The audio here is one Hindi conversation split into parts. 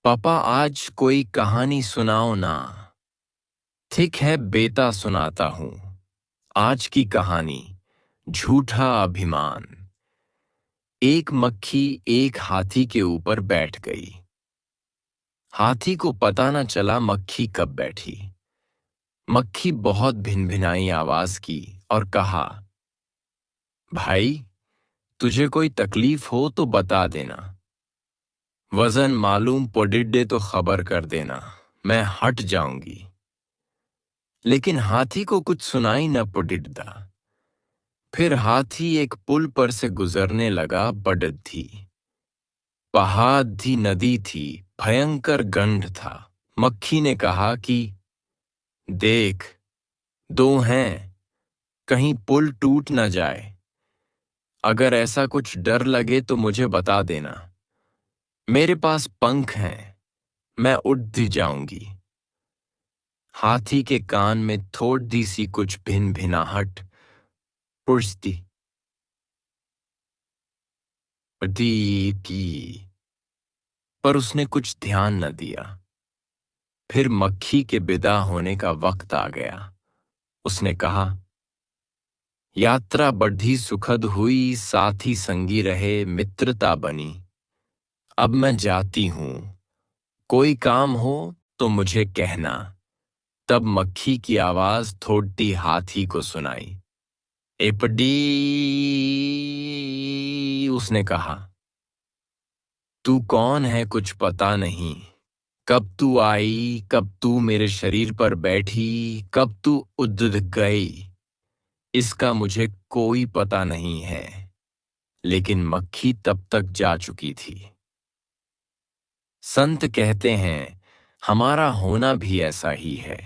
पापा आज कोई कहानी सुनाओ ना। ठीक है बेटा सुनाता हूँ। आज की कहानी झूठा अभिमान। एक मक्खी एक हाथी के ऊपर बैठ गई। हाथी को पता न चला मक्खी कब बैठी। मक्खी बहुत भिनभिनाई आवाज की और कहा, भाई तुझे कोई तकलीफ हो तो बता देना। वजन मालूम पड़े तो खबर कर देना, मैं हट जाऊंगी। लेकिन हाथी को कुछ सुनाई न पड़ता। फिर हाथी एक पुल पर से गुजरने लगा। बढ़त थी, पहाड़ थी, नदी थी, भयंकर गंध था। मक्खी ने कहा कि देख, दो हैं, कहीं पुल टूट न जाए। अगर ऐसा कुछ डर लगे तो मुझे बता देना। मेरे पास पंख हैं, मैं उड़ भी जाऊंगी। हाथी के कान में थोड़ी सी कुछ भिनभिनाहट पुष्टि की, पर उसने कुछ ध्यान न दिया। फिर मक्खी के विदा होने का वक्त आ गया। उसने कहा, यात्रा बड़ी सुखद हुई, साथी संगी रहे, मित्रता बनी। अब मैं जाती हूं, कोई काम हो तो मुझे कहना। तब मक्खी की आवाज थोड़ी हाथी को सुनाई। एपडी, उसने कहा, तू कौन है कुछ पता नहीं। कब तू आई, कब तू मेरे शरीर पर बैठी, कब तू उड़ गई, इसका मुझे कोई पता नहीं है। लेकिन मक्खी तब तक जा चुकी थी। संत कहते हैं हमारा होना भी ऐसा ही है।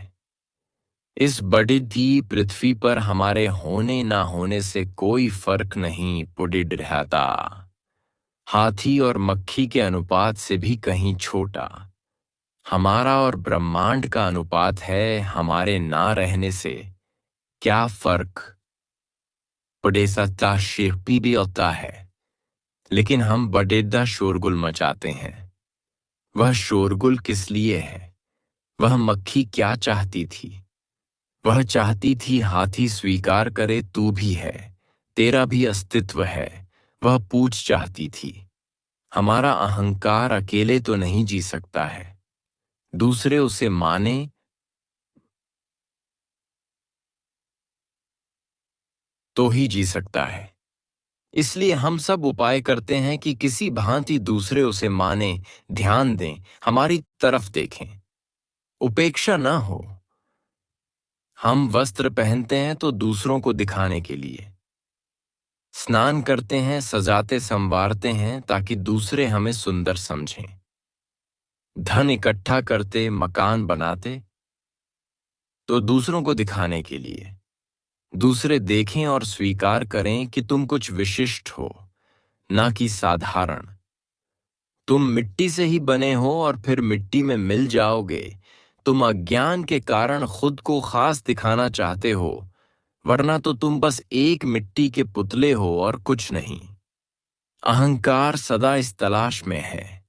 इस बड़ी दी पृथ्वी पर हमारे होने ना होने से कोई फर्क नहीं पड़ रहता। हाथी और मक्खी के अनुपात से भी कहीं छोटा हमारा और ब्रह्मांड का अनुपात है। हमारे ना रहने से क्या फर्क पड़े सकता, शिरपी भी होता है। लेकिन हम बड़ेदा शोरगुल मचाते हैं। वह शोरगुल किस लिए है? वह मक्खी क्या चाहती थी? वह चाहती थी हाथी स्वीकार करे तू भी है, तेरा भी अस्तित्व है। वह पूछ चाहती थी, हमारा अहंकार अकेले तो नहीं जी सकता है, दूसरे उसे माने तो ही जी सकता है। इसलिए हम सब उपाय करते हैं कि किसी भांति दूसरे उसे माने, ध्यान दें, हमारी तरफ देखें, उपेक्षा ना हो। हम वस्त्र पहनते हैं तो दूसरों को दिखाने के लिए, स्नान करते हैं, सजाते संवारते हैं ताकि दूसरे हमें सुंदर समझें। धन इकट्ठा करते, मकान बनाते तो दूसरों को दिखाने के लिए, दूसरे देखें और स्वीकार करें कि तुम कुछ विशिष्ट हो, ना कि साधारण। तुम मिट्टी से ही बने हो और फिर मिट्टी में मिल जाओगे। तुम अज्ञान के कारण खुद को खास दिखाना चाहते हो, वरना तो तुम बस एक मिट्टी के पुतले हो और कुछ नहीं। अहंकार सदा इस तलाश में है,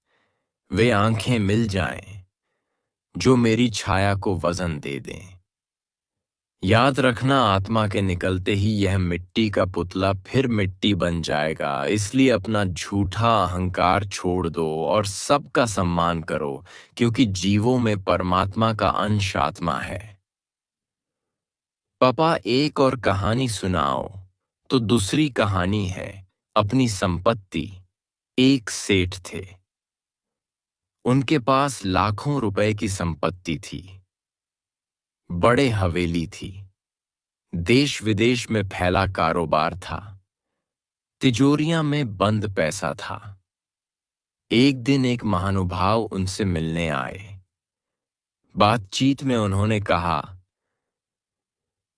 वे आंखें मिल जाएं जो मेरी छाया को वजन दे दें। याद रखना, आत्मा के निकलते ही यह मिट्टी का पुतला फिर मिट्टी बन जाएगा। इसलिए अपना झूठा अहंकार छोड़ दो और सबका सम्मान करो, क्योंकि जीवों में परमात्मा का अंश आत्मा है। पापा एक और कहानी सुनाओ। तो दूसरी कहानी है अपनी संपत्ति। एक सेठ थे, उनके पास लाखों रुपए की संपत्ति थी, बड़े हवेली थी, देश विदेश में फैला कारोबार था, तिजोरियां में बंद पैसा था। एक दिन एक महानुभाव उनसे मिलने आए। बातचीत में उन्होंने कहा,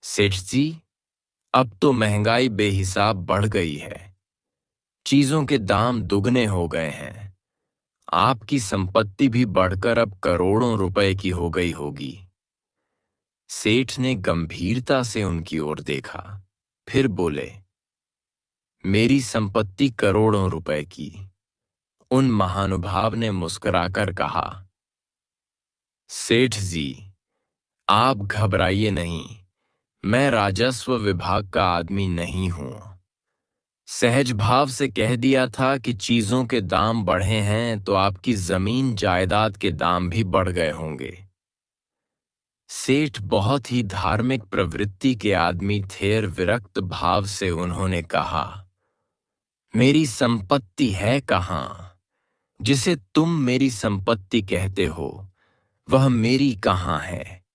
सेठ जी, अब तो महंगाई बेहिसाब बढ़ गई है, चीजों के दाम दुगने हो गए हैं। आपकी संपत्ति भी बढ़कर अब करोड़ों रुपए की हो गई होगी। सेठ ने गंभीरता से उनकी ओर देखा, फिर बोले, मेरी संपत्ति करोड़ों रुपए की उन महानुभाव ने मुस्कुराकर कहा, सेठ जी, आप घबराइए नहीं, मैं राजस्व विभाग का आदमी नहीं हूं। सहज भाव से कह दिया था कि चीजों के दाम बढ़े हैं तो आपकी जमीन जायदाद के दाम भी बढ़ गए होंगे। सेठ बहुत ही धार्मिक प्रवृत्ति के आदमी थे और विरक्त भाव से उन्होंने कहा, मेरी संपत्ति है कहां? जिसे तुम मेरी संपत्ति कहते हो वह मेरी कहां है?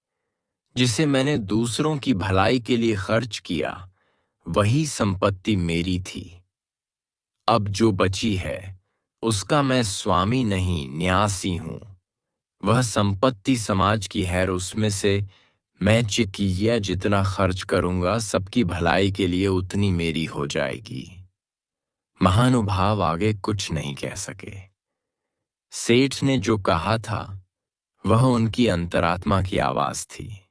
जिसे मैंने दूसरों की भलाई के लिए खर्च किया वही संपत्ति मेरी थी। अब जो बची है उसका मैं स्वामी नहीं न्यासी हूं। वह संपत्ति समाज की है और उसमें से मैं चिकिया जितना खर्च करूंगा सबकी भलाई के लिए उतनी मेरी हो जाएगी। महानुभाव आगे कुछ नहीं कह सके। सेठ ने जो कहा था वह उनकी अंतरात्मा की आवाज थी।